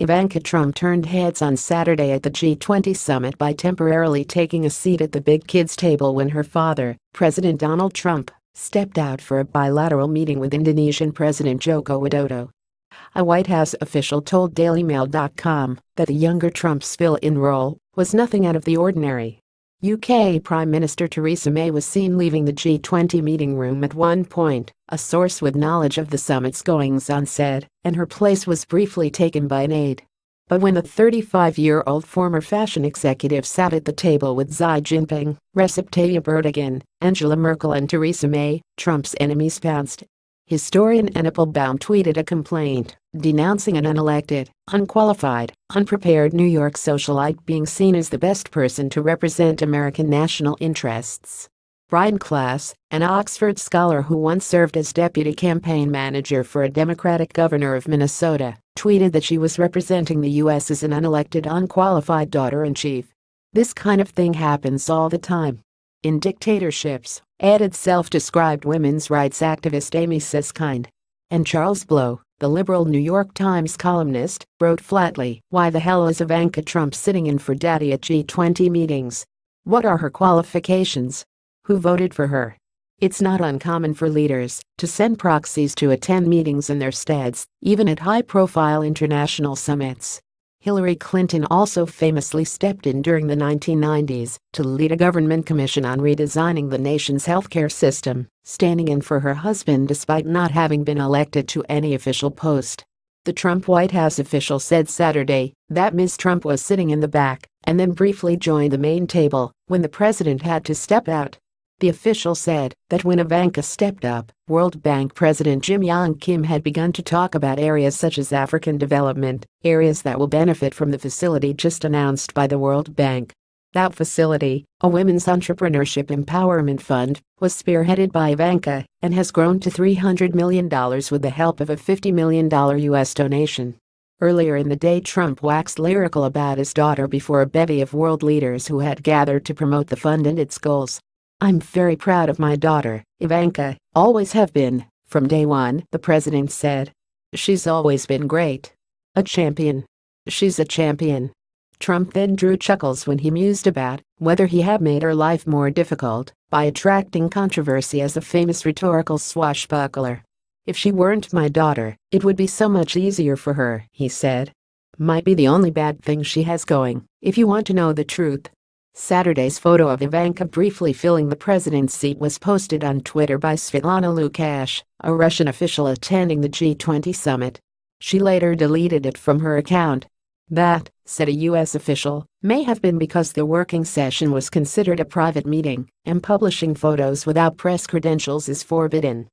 Ivanka Trump turned heads on Saturday at the G20 summit by temporarily taking a seat at the big kids' table when her father, President Donald Trump, stepped out for a bilateral meeting with Indonesian President Joko Widodo. A White House official told DailyMail.com that the younger Trump's fill-in role was nothing out of the ordinary. UK Prime Minister Theresa May was seen leaving the G20 meeting room at one point, a source with knowledge of the summit's goings-on said, and her place was briefly taken by an aide. But when the 35-year-old former fashion executive sat at the table with Xi Jinping, Recep Tayyip Erdogan, Angela Merkel and Theresa May, Trump's enemies pounced. Historian Applebaum tweeted a complaint, denouncing an unelected, unqualified, unprepared New York socialite being seen as the best person to represent American national interests. Brian Klaas, an Oxford scholar who once served as deputy campaign manager for a Democratic governor of Minnesota, tweeted that she was representing the U.S. as an unelected, unqualified daughter-in-chief. "This kind of thing happens all the time in dictatorships," added self-described women's rights activist Amy Siskind. And Charles Blow, the liberal New York Times columnist, wrote flatly, "Why the hell is Ivanka Trump sitting in for daddy at G20 meetings? What are her qualifications? Who voted for her? It's not uncommon for leaders to send proxies to attend meetings in their steads, even at high-profile international summits." Hillary Clinton also famously stepped in during the 1990s to lead a government commission on redesigning the nation's healthcare system, standing in for her husband despite not having been elected to any official post. The Trump White House official said Saturday that Ms. Trump was sitting in the back and then briefly joined the main table when the president had to step out. The official said that when Ivanka stepped up, World Bank President Jim Yong Kim had begun to talk about areas such as African development, areas that will benefit from the facility just announced by the World Bank. That facility, a women's entrepreneurship empowerment fund, was spearheaded by Ivanka and has grown to $300 million with the help of a $50 million U.S. donation. Earlier in the day, Trump waxed lyrical about his daughter before a bevy of world leaders who had gathered to promote the fund and its goals. "I'm very proud of my daughter, Ivanka, always have been, from day one," the president said. "She's always been great. A champion. She's a champion." Trump then drew chuckles when he mused about whether he had made her life more difficult by attracting controversy as a famous rhetorical swashbuckler. "If she weren't my daughter, it would be so much easier for her," he said. "Might be the only bad thing she has going, if you want to know the truth." Saturday's photo of Ivanka briefly filling the president's seat was posted on Twitter by Svetlana Lukash, a Russian official attending the G20 summit. She later deleted it from her account. That, said a U.S. official, may have been because the working session was considered a private meeting, and publishing photos without press credentials is forbidden.